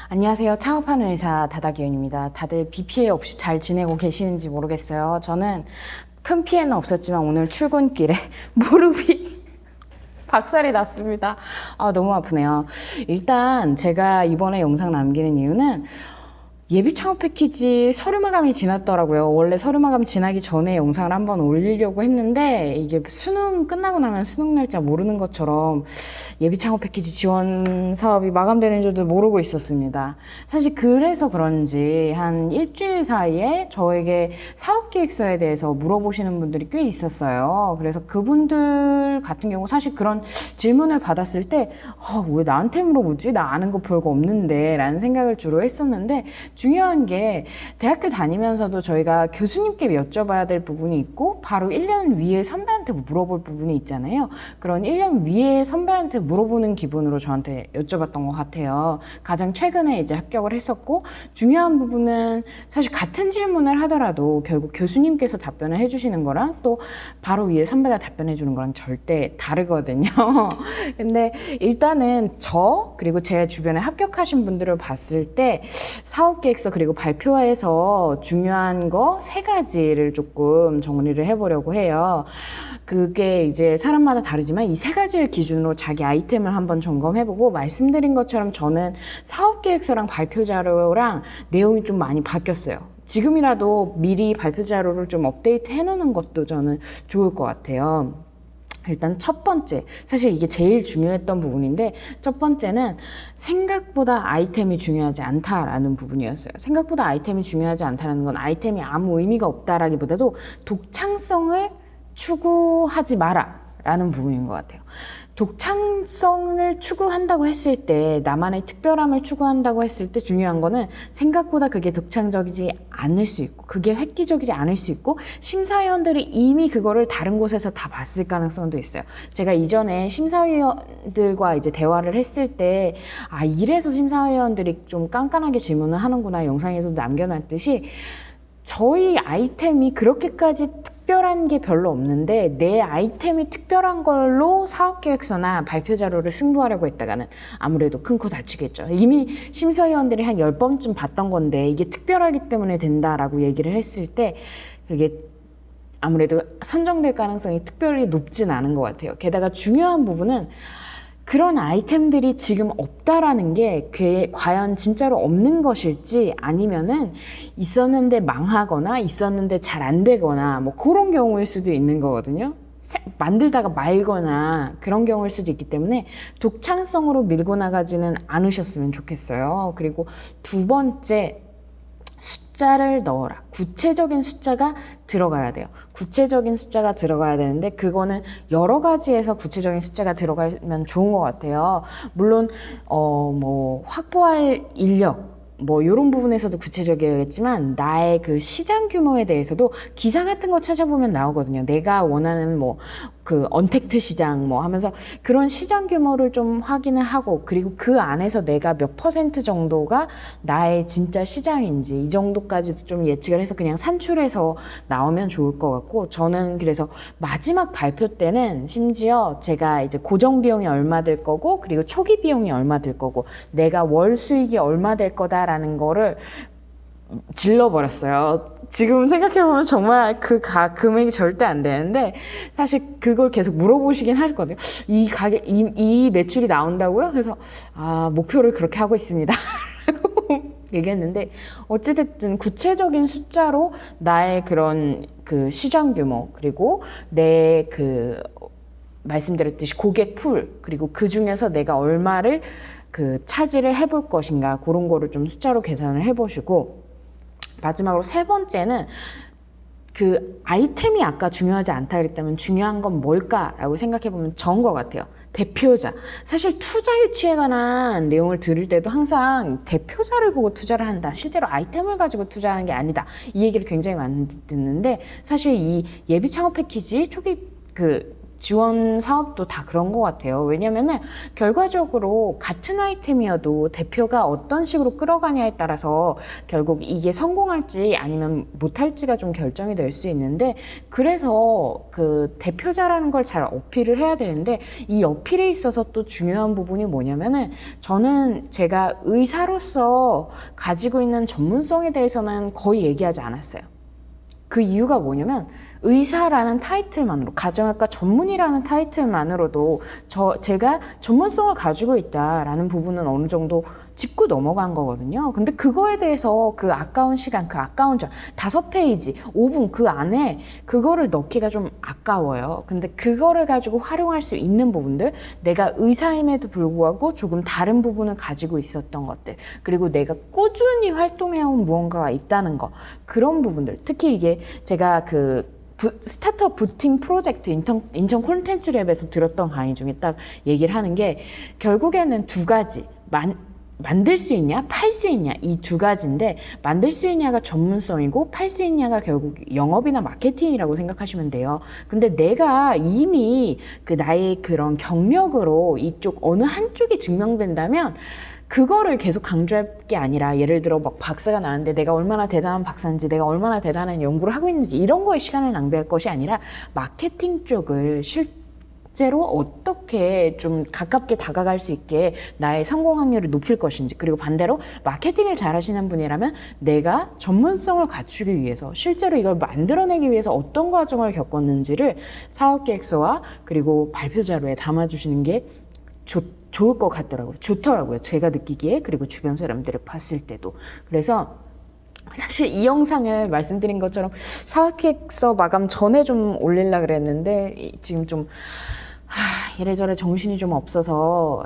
안녕하세요. 창업하는 의사 다다기현입니다. 다들 비 피해 없이 잘 지내고 계시는지 모르겠어요. 저는 큰 피해는 없었지만 오늘 출근길에 무릎이 박살이 났습니다. 너무 아프네요. 일단 제가 이번에 영상 남기는 이유는 예비 창업 패키지 서류 마감이 지났더라고요. 원래 서류 마감 지나기 전에 영상을 한번 올리려고 했는데 이게 수능 끝나고 나면 수능 날짜 모르는 것처럼 예비 창업 패키지 지원 사업이 마감되는 줄도 모르고 있었습니다. 사실 그래서 그런지 한 일주일 사이에 저에게 사업 계획서에 대해서 물어보시는 분들이 꽤 있었어요. 그래서 그분들 같은 경우 사실 그런 질문을 받았을 때 왜 나한테 물어보지? 나 아는 거 별거 없는데 라는 생각을 주로 했었는데, 중요한 게 대학교 다니면서도 저희가 교수님께 여쭤봐야 될 부분이 있고 바로 1년 위에 선배한테 물어볼 부분이 있잖아요. 그런 1년 위에 선배한테 물어보는 기분으로 저한테 여쭤봤던 것 같아요. 가장 최근에 이제 합격을 했었고, 중요한 부분은 사실 같은 질문을 하더라도 결국 교수님께서 답변을 해주시는 거랑 또 바로 위에 선배가 답변해 주는 거랑 절대 다르거든요. 근데 일단은 저 그리고 제 주변에 합격하신 분들을 봤을 때 사업 계획서 그리고 발표회에서 중요한 거 3가지를 조금 정리를 해보려고 해요. 그게 이제 사람마다 다르지만 이 3가지를 기준으로 자기 아이템을 한번 점검해보고, 말씀드린 것처럼 저는 사업 계획서랑 발표 자료랑 내용이 좀 많이 바뀌었어요. 지금이라도 미리 발표 자료를 좀 업데이트 해놓는 것도 저는 좋을 것 같아요. 일단 첫 번째, 사실 이게 제일 중요했던 부분인데, 첫 번째는 생각보다 아이템이 중요하지 않다라는 부분이었어요. 생각보다 아이템이 중요하지 않다는 건 아이템이 아무 의미가 없다라기보다도 독창성을 추구하지 마라 라는 부분인 것 같아요. 독창성을 추구한다고 했을 때, 나만의 특별함을 추구한다고 했을 때 중요한 거는 생각보다 그게 독창적이지 않을 수 있고, 그게 획기적이지 않을 수 있고, 심사위원들이 이미 그거를 다른 곳에서 다 봤을 가능성도 있어요. 제가 이전에 심사위원들과 이제 대화를 했을 때 이래서 심사위원들이 좀 깐깐하게 질문을 하는구나 영상에도 남겨놨듯이, 저희 아이템이 그렇게까지 특별한 게 별로 없는데 내 아이템이 특별한 걸로 사업계획서나 발표 자료를 승부하려고 했다가는 아무래도 큰 코 다치겠죠. 이미 심사위원들이 한 10번쯤 봤던 건데 이게 특별하기 때문에 된다라고 얘기를 했을 때 그게 아무래도 선정될 가능성이 특별히 높진 않은 것 같아요. 게다가 중요한 부분은 그런 아이템들이 지금 없다라는 게 과연 진짜로 없는 것일지, 아니면은 있었는데 망하거나 있었는데 잘 안 되거나 뭐 그런 경우일 수도 있는 거거든요. 만들다가 말거나 그런 경우일 수도 있기 때문에 독창성으로 밀고 나가지는 않으셨으면 좋겠어요. 그리고 두 번째, 숫자를 넣어라. 구체적인 숫자가 들어가야 돼요. 구체적인 숫자가 들어가야 되는데 그거는 여러 가지에서 구체적인 숫자가 들어가면 좋은 것 같아요. 물론 확보할 인력 이런 부분에서도 구체적이겠지만, 나의 그 시장 규모에 대해서도 기사 같은 거 찾아보면 나오거든요. 내가 원하는 언택트 시장 하면서 그런 시장 규모를 좀 확인을 하고, 그리고 그 안에서 내가 몇 % 정도가 나의 진짜 시장인지 이 정도까지도 좀 예측을 해서 그냥 산출해서 나오면 좋을 것 같고, 저는 그래서 마지막 발표 때는 심지어 제가 이제 고정 비용이 얼마 들 거고 그리고 초기 비용이 얼마 들 거고 내가 월 수익이 얼마 될 거다라는 거를 질러버렸어요. 지금 생각해보면 정말 그 금액이 절대 안 되는데, 사실 그걸 계속 물어보시긴 할 거거든요. 이 매출이 나온다고요? 그래서 목표를 그렇게 하고 있습니다 라고 얘기했는데, 어찌됐든 구체적인 숫자로 나의 그런 그 시장 규모, 그리고 내 말씀드렸듯이 고객 풀, 그리고 그 중에서 내가 얼마를 차지를 해볼 것인가, 그런 거를 좀 숫자로 계산을 해보시고, 마지막으로 3번째는 그 아이템이 아까 중요하지 않다 그랬다면 중요한 건 뭘까라고 생각해보면 저인 것 같아요. 대표자. 사실 투자 유치에 관한 내용을 들을 때도 항상 대표자를 보고 투자를 한다, 실제로 아이템을 가지고 투자하는 게 아니다, 이 얘기를 굉장히 많이 듣는데, 사실 이 예비 창업 패키지 초기 지원 사업도 다 그런 것 같아요. 왜냐면은 결과적으로 같은 아이템이어도 대표가 어떤 식으로 끌어가냐에 따라서 결국 이게 성공할지 아니면 못할지가 좀 결정이 될 수 있는데, 그래서 그 대표자라는 걸 잘 어필을 해야 되는데, 이 어필에 있어서 또 중요한 부분이 뭐냐면은, 저는 제가 의사로서 가지고 있는 전문성에 대해서는 거의 얘기하지 않았어요. 그 이유가 뭐냐면, 의사라는 타이틀만으로, 가정의학과 전문의라는 타이틀만으로도 제가 전문성을 가지고 있다라는 부분은 어느 정도 짚고 넘어간 거거든요. 근데 그거에 대해서 그 아까운 시간, 그 아까운 5페이지, 5분 그 안에 그거를 넣기가 좀 아까워요. 근데 그거를 가지고 활용할 수 있는 부분들, 내가 의사임에도 불구하고 조금 다른 부분을 가지고 있었던 것들, 그리고 내가 꾸준히 활동해온 무언가가 있다는 거, 그런 부분들, 특히 이게 제가 그 스타트업 부팅 프로젝트 인천 콘텐츠랩에서 들었던 강의 중에 딱 얘기를 하는 게, 결국에는 두 가지, 만들 수 있냐, 팔 수 있냐, 이 두 가지인데, 만들 수 있냐가 전문성이고 팔 수 있냐가 결국 영업이나 마케팅이라고 생각하시면 돼요. 근데 내가 이미 그 나의 그런 경력으로 이쪽 어느 한쪽이 증명된다면 그거를 계속 강조할 게 아니라, 예를 들어 막 박사가 나왔는데 내가 얼마나 대단한 박사인지, 내가 얼마나 대단한 연구를 하고 있는지, 이런 거에 시간을 낭비할 것이 아니라 마케팅 쪽을 실제로 어떻게 좀 가깝게 다가갈 수 있게 나의 성공 확률을 높일 것인지, 그리고 반대로 마케팅을 잘하시는 분이라면 내가 전문성을 갖추기 위해서, 실제로 이걸 만들어내기 위해서 어떤 과정을 겪었는지를 사업계획서와 그리고 발표 자료에 담아주시는 게 좋을 것 같더라고요. 좋더라고요. 제가 느끼기에, 그리고 주변 사람들을 봤을 때도. 그래서 사실 이 영상을 말씀드린 것처럼 사업계획서 마감 전에 좀 올리려고 그랬는데, 지금 좀 이래저래 정신이 좀 없어서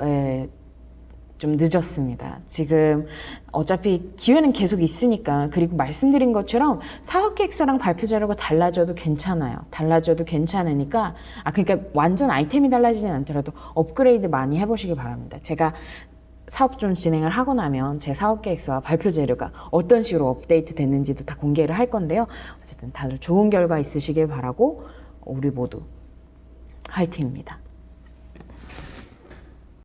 좀 늦었습니다. 지금 어차피 기회는 계속 있으니까, 그리고 말씀드린 것처럼 사업계획서랑 발표 자료가 달라져도 괜찮아요. 달라져도 괜찮으니까, 그러니까 완전 아이템이 달라지진 않더라도 업그레이드 많이 해보시기 바랍니다. 제가 사업 좀 진행을 하고 나면 제 사업계획서와 발표 자료가 어떤 식으로 업데이트 됐는지도 다 공개를 할 건데요. 어쨌든 다들 좋은 결과 있으시길 바라고, 우리 모두 화이팅입니다.